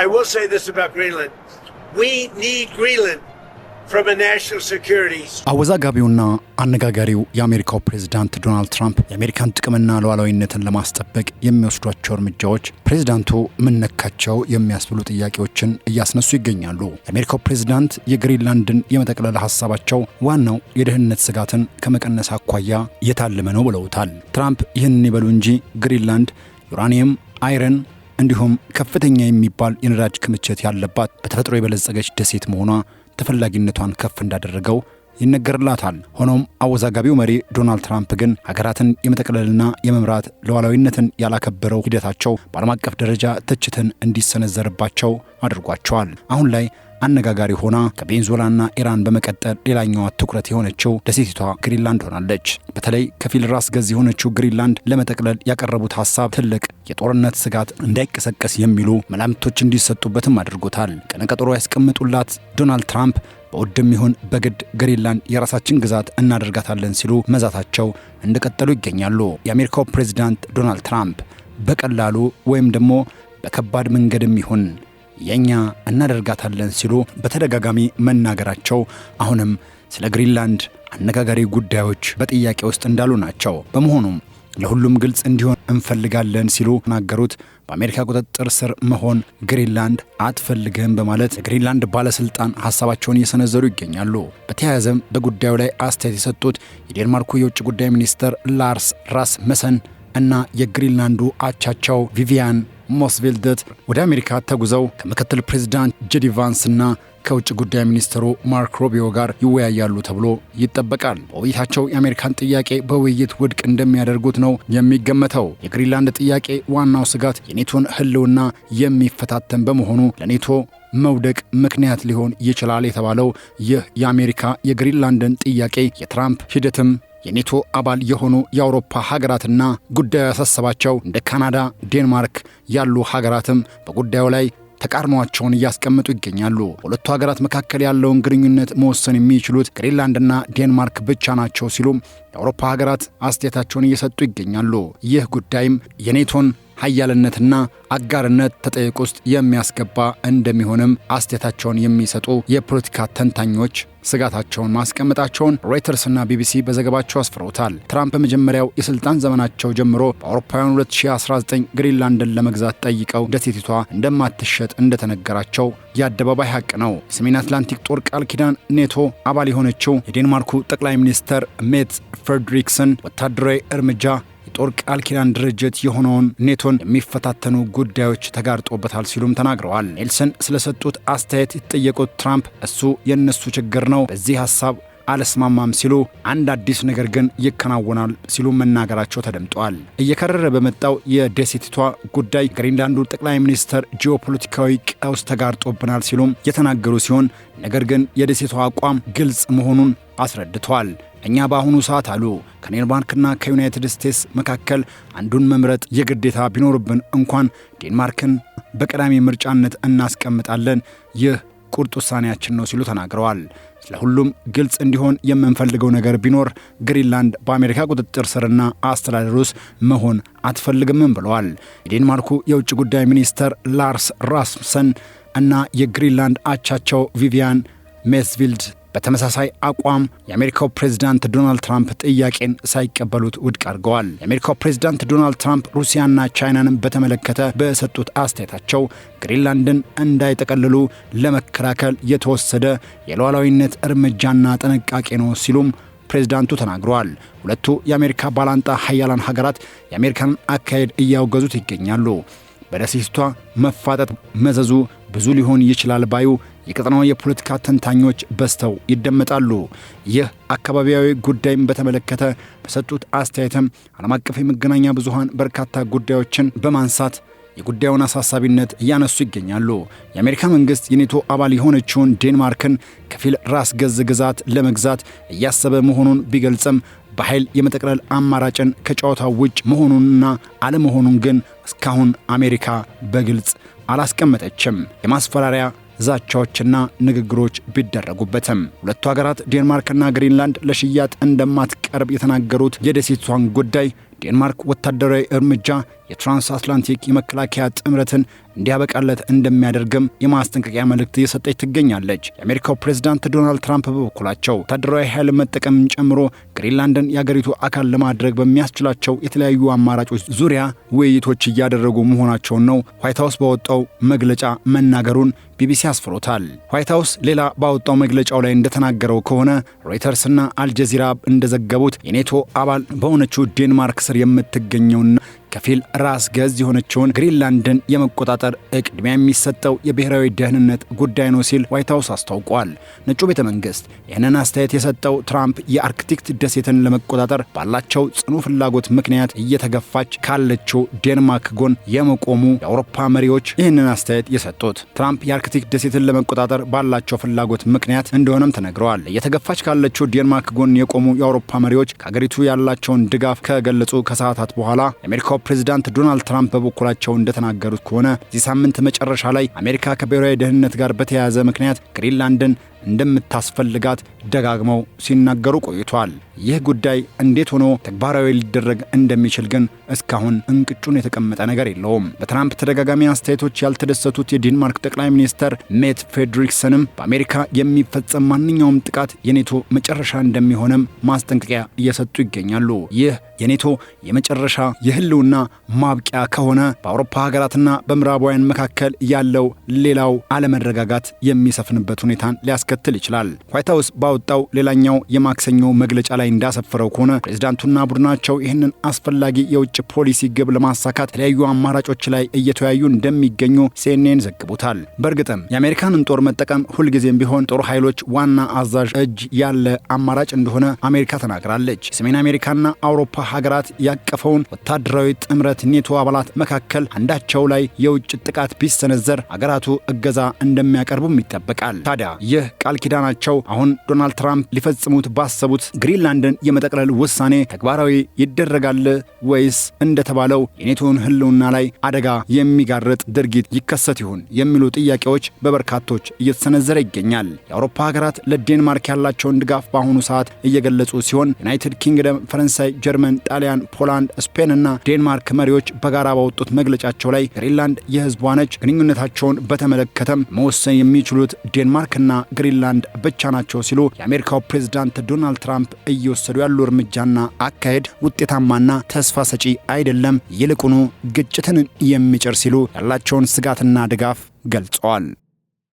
I will say this about Greenland. We need Greenland from a national security. አወዛጋቢውና አነጋጋሪው የአሜሪካው ፕሬዝዳንት ዶናልድ ትራምፕ የአሜሪካን ጥቅምና ሉዓላዊነትን ለማስጠበቅ የሚወስዷቸው እርምጃዎች ፕሬዝዳንቱ ምን ነካቸው የሚያስብሉ ጥያቄዎችን እያስነሱ ይገኛሉ። የአሜሪካው ፕሬዝዳንት የግሪንላንድን የመጠቅለል ሐሳባቸው ዋናው የደህንነት ስጋትን ከመቀነስ አኳያ የታለመ ነው ብለውታል። ትራምፕ ይህንን ይበሉ እንጂ ግሪንላንድ ዩራኒየም፣ አይረን እንዲሁም ከፍተኛ የሚባል የነዳጅ ክምችት ያለባት በተፈጥሮ የበለጸገች ደሴት መሆኗ ተፈላጊነቷን ከፍ እንዳደረገው ይነገርላታል። ሆኖም አወዛጋቢው መሪ ዶናልድ ትራምፕ ግን ሀገራትን የመጠቅለልና የመምራት ሉዓላዊነትን ያላከበረው ሂደታቸው በዓለም አቀፍ ደረጃ ትችትን እንዲሰነዘርባቸው አድርጓቸዋል። አሁን ላይ አነጋጋሪ ሆና ከቬንዙዌላና ኢራን በመቀጠል ሌላኛዋ ትኩረት የሆነችው ደሴቲቷ ግሪንላንድ ሆናለች። በተለይ ከፊል ራስ ገዝ የሆነችው ግሪንላንድ ለመጠቅለል ያቀረቡት ሐሳብ ትልቅ የጦርነት ስጋት እንዳይቀሰቀስ የሚሉ መላምቶች እንዲሰጡበትም አድርጎታል። ቀነቀጠሮ ያስቀምጡላት ዶናልድ ትራምፕ በውድም ይሁን በግድ ግሪንላንድ የራሳችን ግዛት እናደርጋታለን ሲሉ መዛታቸው እንደቀጠሉ ይገኛሉ። የአሜሪካው ፕሬዝዳንት ዶናልድ ትራምፕ በቀላሉ ወይም ደግሞ በከባድ መንገድም ይሁን የኛ እናደርጋታለን ሲሉ በተደጋጋሚ መናገራቸው አሁንም ስለ ግሪንላንድ አነጋጋሪ ጉዳዮች በጥያቄ ውስጥ እንዳሉ ናቸው። በመሆኑም ለሁሉም ግልጽ እንዲሆን እንፈልጋለን ሲሉ ተናገሩት። በአሜሪካ ቁጥጥር ስር መሆን ግሪንላንድ አትፈልግም በማለት የግሪንላንድ ባለስልጣን ሐሳባቸውን እየሰነዘሩ ይገኛሉ። በተያያዘም በጉዳዩ ላይ አስተያየት የሰጡት የዴንማርኩ የውጭ ጉዳይ ሚኒስትር ላርስ ራስመሰን እና የግሪንላንዱ አቻቸው ቪቪያን ሞስቪልደት ወደ አሜሪካ ተጉዘው ከምክትል ፕሬዝዳንት ጄዲ ቫንስና ከውጭ ጉዳይ ሚኒስትሩ ማርክ ሮቢዮ ጋር ይወያያሉ ተብሎ ይጠበቃል። በውይይታቸው የአሜሪካን ጥያቄ በውይይት ውድቅ እንደሚያደርጉት ነው የሚገመተው። የግሪንላንድ ጥያቄ ዋናው ስጋት የኔቶን ሕልውና የሚፈታተን በመሆኑ ለኔቶ መውደቅ ምክንያት ሊሆን ይችላል የተባለው ይህ የአሜሪካ የግሪንላንድን ጥያቄ የትራምፕ ሂደትም የኔቶ አባል የሆኑ የአውሮፓ ሀገራትና ጉዳዩ ያሳሰባቸው እንደ ካናዳ፣ ዴንማርክ ያሉ ሀገራትም በጉዳዩ ላይ ተቃርኗቸውን እያስቀመጡ ይገኛሉ። በሁለቱ ሀገራት መካከል ያለውን ግንኙነት መወሰን የሚችሉት ግሪንላንድና ዴንማርክ ብቻ ናቸው ሲሉም የአውሮፓ ሀገራት አስተያየታቸውን እየሰጡ ይገኛሉ። ይህ ጉዳይም የኔቶን ኃያልነትና አጋርነት ተጠይቅ ውስጥ የሚያስገባ እንደሚሆንም አስተያየታቸውን የሚሰጡ የፖለቲካ ተንታኞች ስጋታቸውን ማስቀመጣቸውን ሮይተርስና ቢቢሲ በዘገባቸው አስፍረውታል። ትራምፕ በመጀመሪያው የስልጣን ዘመናቸው ጀምሮ በአውሮፓውያኑ 2019 ግሪንላንድን ለመግዛት ጠይቀው ደሴቲቷ እንደማትሸጥ እንደተነገራቸው የአደባባይ ሀቅ ነው። የሰሜን አትላንቲክ ጦር ቃል ኪዳን ኔቶ አባል የሆነችው የዴንማርኩ ጠቅላይ ሚኒስትር ሜት ፍሬድሪክሰን ወታደራዊ እርምጃ የጦር ቃል ኪዳን ድርጅት የሆነውን ኔቶን የሚፈታተኑ ጉዳዮች ተጋርጦበታል ሲሉም ተናግረዋል። ኔልሰን ስለሰጡት አስተያየት የተጠየቁት ትራምፕ እሱ የነሱ ችግር ነው፣ በዚህ ሐሳብ አልስማማም ሲሉ አንድ አዲስ ነገር ግን ይከናወናል ሲሉ መናገራቸው ተደምጧል። እየከረረ በመጣው የደሴቲቷ ጉዳይ ግሪንላንዱ ጠቅላይ ሚኒስትር ጂኦፖለቲካዊ ቀውስ ተጋርጦብናል ሲሉም የተናገሩ ሲሆን ነገር ግን የደሴቷ አቋም ግልጽ መሆኑን አስረድተዋል። እኛ በአሁኑ ሰዓት አሉ ከዴንማርክና ከዩናይትድ ስቴትስ መካከል አንዱን መምረጥ የግዴታ ቢኖርብን እንኳን ዴንማርክን በቀዳሚ ምርጫነት እናስቀምጣለን። ይህ ቁርጥ ውሳኔያችን ነው ሲሉ ተናግረዋል። ለሁሉም ግልጽ እንዲሆን የምንፈልገው ነገር ቢኖር ግሪንላንድ በአሜሪካ ቁጥጥር ስርና አስተዳደር ውስጥ መሆን አትፈልግም ብለዋል። የዴንማርኩ የውጭ ጉዳይ ሚኒስትር ላርስ ራስሙሰን እና የግሪንላንድ አቻቸው ቪቪያን ሞስቪልድ በተመሳሳይ አቋም የአሜሪካው ፕሬዝዳንት ዶናልድ ትራምፕ ጥያቄን ሳይቀበሉት ውድቅ አድርገዋል። የአሜሪካው ፕሬዝዳንት ዶናልድ ትራምፕ ሩሲያና ቻይናንም በተመለከተ በሰጡት አስተያየታቸው ግሪንላንድን እንዳይጠቀልሉ ለመከላከል የተወሰደ የሉዓላዊነት እርምጃና ጥንቃቄ ነው ሲሉም ፕሬዝዳንቱ ተናግረዋል። ሁለቱ የአሜሪካ ባላንጣ ሀያላን ሀገራት የአሜሪካን አካሄድ እያወገዙት ይገኛሉ። በደሴቲቷ መፋጠጥ መዘዙ ብዙ ሊሆን ይችላል ባዩ የቀጠናው የፖለቲካ ተንታኞች በስተው ይደመጣሉ። ይህ አካባቢያዊ ጉዳይም በተመለከተ በሰጡት አስተያየትም ዓለም አቀፍ የመገናኛ ብዙሃን በርካታ ጉዳዮችን በማንሳት የጉዳዩን አሳሳቢነት እያነሱ ይገኛሉ። የአሜሪካ መንግስት የኔቶ አባል የሆነችውን ዴንማርክን ከፊል ራስ ገዝ ግዛት ለመግዛት እያሰበ መሆኑን ቢገልጽም በኃይል የመጠቅለል አማራጭን ከጨዋታው ውጭ መሆኑንና አለመሆኑን ግን እስካሁን አሜሪካ በግልጽ አላስቀመጠችም። የማስፈራሪያ ዛቻዎችና ንግግሮች ቢደረጉበትም ሁለቱ ሀገራት ዴንማርክና ግሪንላንድ ለሽያጭ እንደማትቀርብ የተናገሩት የደሴቷን ጉዳይ ዴንማርክ ወታደራዊ እርምጃ የትራንስአትላንቲክ የመከላከያ ጥምረትን እንዲያበቃለት እንደሚያደርግም የማስጠንቀቂያ መልእክት እየሰጠች ትገኛለች። የአሜሪካው ፕሬዝዳንት ዶናልድ ትራምፕ በበኩላቸው ወታደራዊ ኃይል መጠቀምን ጨምሮ ግሪንላንድን የአገሪቱ አካል ለማድረግ በሚያስችላቸው የተለያዩ አማራጮች ዙሪያ ውይይቶች እያደረጉ መሆናቸውን ነው ዋይት ሀውስ ባወጣው መግለጫ መናገሩን ቢቢሲ አስፍሮታል። ዋይት ሀውስ ሌላ ባወጣው መግለጫው ላይ እንደተናገረው ከሆነ ሮይተርስና አልጀዚራ እንደዘገቡት የኔቶ አባል በሆነችው ዴንማርክ ስር የምትገኘውና ከፊል ራስ ገዝ የሆነችውን ግሪንላንድን የመቆጣጠር ቅድሚያ የሚሰጠው የብሔራዊ ደህንነት ጉዳይ ነው ሲል ዋይት ሀውስ አስታውቋል። ነጩ ቤተ መንግስት ይህንን አስተያየት የሰጠው ትራምፕ የአርክቲክ ደሴትን ለመቆጣጠር ባላቸው ጽኑ ፍላጎት ምክንያት እየተገፋች ካለችው ዴንማርክ ጎን የመቆሙ የአውሮፓ መሪዎች ይህንን አስተያየት የሰጡት ትራምፕ የአርክቲክ ደሴትን ለመቆጣጠር ባላቸው ፍላጎት ምክንያት እንደሆነም ተነግረዋል። እየተገፋች ካለችው ዴንማርክ ጎን የቆሙ የአውሮፓ መሪዎች ከአገሪቱ ያላቸውን ድጋፍ ከገለጹ ከሰዓታት በኋላ የአሜሪካው ፕሬዝዳንት ዶናልድ ትራምፕ በበኩላቸው እንደተናገሩት ከሆነ እዚህ ሳምንት መጨረሻ ላይ አሜሪካ ከብሔራዊ ደህንነት ጋር በተያያዘ ምክንያት ግሪንላንድን እንደምታስፈልጋት ደጋግመው ሲናገሩ ቆይቷል። ይህ ጉዳይ እንዴት ሆኖ ተግባራዊ ሊደረግ እንደሚችል ግን እስካሁን እንቅጩን የተቀመጠ ነገር የለውም። በትራምፕ ተደጋጋሚ አስተያየቶች ያልተደሰቱት የዴንማርክ ጠቅላይ ሚኒስተር ሜት ፍሬድሪክሰንም በአሜሪካ የሚፈጸም ማንኛውም ጥቃት የኔቶ መጨረሻ እንደሚሆንም ማስጠንቀቂያ እየሰጡ ይገኛሉ። ይህ የኔቶ የመጨረሻ የህልውና ማብቂያ ከሆነ በአውሮፓ ሀገራትና በምዕራባውያን መካከል ያለው ሌላው አለመረጋጋት የሚሰፍንበት ሁኔታን ሊያስከትል ይችላል። ዋይት ሀውስ ባወጣው ሌላኛው የማክሰኞ መግለጫ ላይ እንዳሰፈረው ከሆነ ፕሬዝዳንቱና ቡድናቸው ይህንን አስፈላጊ የውጭ ፖሊሲ ግብ ለማሳካት የተለያዩ አማራጮች ላይ እየተወያዩ እንደሚገኙ ሲኤንኤን ዘግቦታል። በእርግጥም የአሜሪካንን ጦር መጠቀም ሁልጊዜም ቢሆን ጦር ኃይሎች ዋና አዛዥ እጅ ያለ አማራጭ እንደሆነ አሜሪካ ተናግራለች። የሰሜን አሜሪካና አውሮፓ ሀገራት ያቀፈውን ወታደራዊ ጥምረት ኔቶ አባላት መካከል አንዳቸው ላይ የውጭ ጥቃት ቢሰነዘር አገራቱ እገዛ እንደሚያቀርቡም ይጠበቃል። ታዲያ ይህ ቃል ኪዳናቸው አሁን ዶናልድ ትራምፕ ሊፈጽሙት ባሰቡት ግሪንላንድን የመጠቅለል ውሳኔ ተግባራዊ ይደረጋል ወይስ እንደተባለው የኔቶን ህልውና ላይ አደጋ የሚጋርጥ ድርጊት ይከሰት ይሆን የሚሉ ጥያቄዎች በበርካቶች እየተሰነዘረ ይገኛል። የአውሮፓ ሀገራት ለዴንማርክ ያላቸውን ድጋፍ በአሁኑ ሰዓት እየገለጹ ሲሆን ዩናይትድ ኪንግደም፣ ፈረንሳይ፣ ጀርመን፣ ጣሊያን፣ ፖላንድ፣ ስፔን እና ዴንማርክ መሪዎች በጋራ ባወጡት መግለጫቸው ላይ ግሪንላንድ የህዝቧ ነች፣ ግንኙነታቸውን በተመለከተም መወሰን የሚችሉት ዴንማርክና ግሪንላንድ ብቻ ናቸው ሲሉ የአሜሪካው ፕሬዝዳንት ዶናልድ ትራምፕ እየወሰዱ ያሉ እርምጃና አካሄድ ውጤታማና ተስፋ ሰጪ አይደለም፣ ይልቁኑ ግጭትን የሚጭር ሲሉ ያላቸውን ስጋትና ድጋፍ ገልጸዋል።